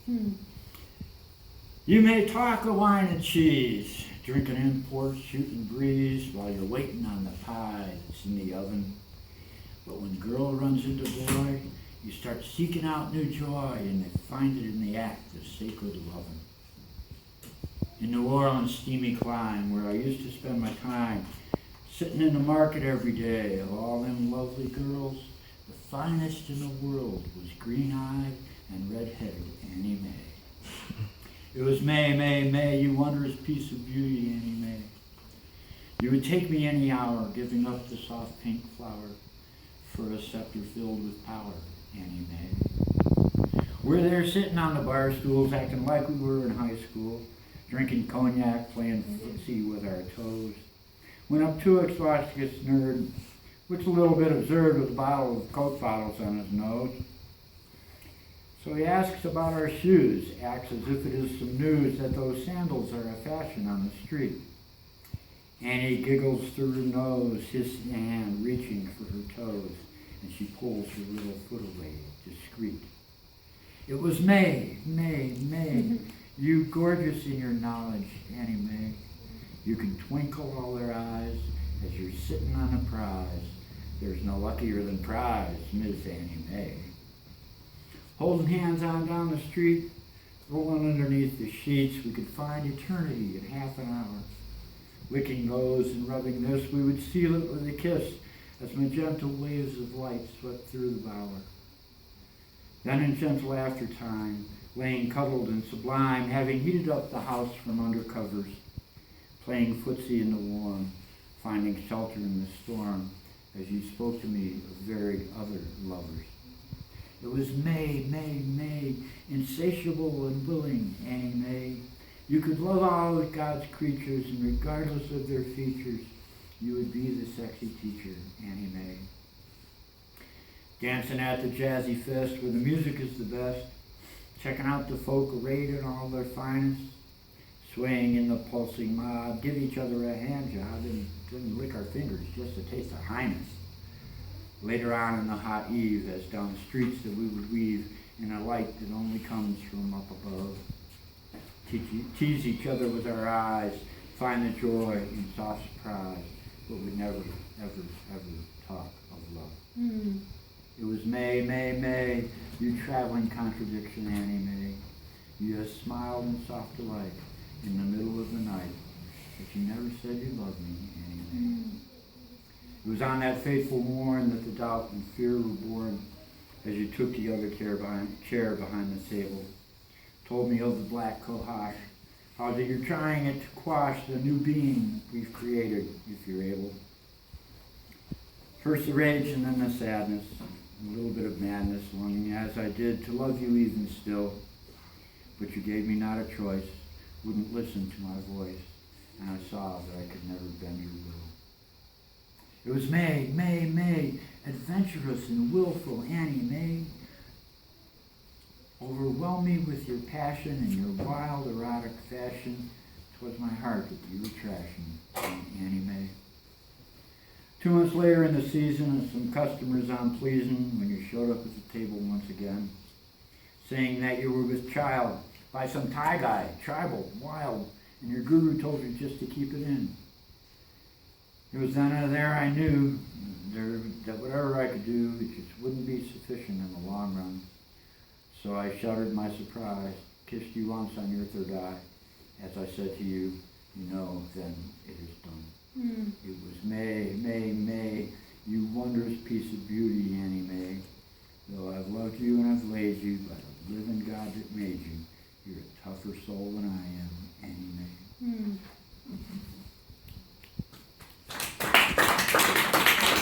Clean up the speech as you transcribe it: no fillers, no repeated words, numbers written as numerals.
You may talk of wine and cheese, drinking imports, shooting breeze while you're waiting on the pie that's in the oven. But when girl runs into boy, you start seeking out new joy and find it in the act of sacred loving. In New Orleans' steamy clime, where I used to spend my time, sitting in the market every day of all them lovely girls, the finest in the world was green-eyed and red-headed Annie Mae. It was May, May, May, you wondrous piece of beauty, Annie Mae. You would take me any hour, giving up the soft pink flower for a scepter filled with power, Annie Mae. We're there sitting on the bar stools, acting like we were in high school, drinking cognac, playing footsie with our toes. When up to exoticus nerd, which a little bit absurd with a bottle of Coke bottles on his nose. So he asks about our shoes, acts as if it is some news that those sandals are a fashion on the street. Annie giggles through her nose, his hand reaching for her toes, and she pulls her little foot away, discreet. It was May, May, May, you gorgeous in your knowledge, Annie Mae. You can twinkle all their eyes as you're sitting on a prize. There's no luckier than prize, Miss Annie Mae. Holding hands on down the street, rolling underneath the sheets, we could find eternity in half an hour. Licking those and rubbing this, we would seal it with a kiss as magenta waves of light swept through the bower. Then in gentle aftertime, laying cuddled and sublime, having heated up the house from under covers, playing footsie in the warm, finding shelter in the storm, as you spoke to me of varied other lovers. It was May, May, May, insatiable and willing, Annie Mae. You could love all of God's creatures, and regardless of their features, you would be the sexy teacher, Annie Mae. Dancing at the jazzy fest where the music is the best, checking out the folk arrayed in all their finest, swaying in the pulsing mob, give each other a hand job and didn't lick our fingers just to taste our highness. Later on in the hot eve, as down streets that we would weave in a light that only comes from up above, tease each other with our eyes, find the joy in soft surprise, but would never, ever, ever talk of love. It was May, May, May, you traveling contradiction, Annie Mae. You have smiled in soft delight in the middle of the night, but you never said you loved me, Annie Mae. It was on that fateful morn that the doubt and fear were born as you took the other chair behind the table. Told me of the black cohosh, how that you're trying it to quash the new being we've created, if you're able. First the rage and then the sadness, a little bit of madness, longing as I did to love you even still. But you gave me not a choice, wouldn't listen to my voice, and I saw that I could never bend your will. It was May, May, May, adventurous and willful Annie Mae. Overwhelm me with your passion and your wild, erotic fashion. 'Twas my heart that you were trashing, Annie Mae. 2 months later in the season, and some customers on pleasing when you showed up at the table once again, saying that you were with child by some Thai guy, tribal, wild, and your guru told you just to keep it in. It was then and there I knew that whatever I could do, it just wouldn't be sufficient in the long run. So I shuddered my surprise, kissed you once on your third eye. As I said to you, you know, then it is done. It was May, May, May, you wondrous piece of beauty, Annie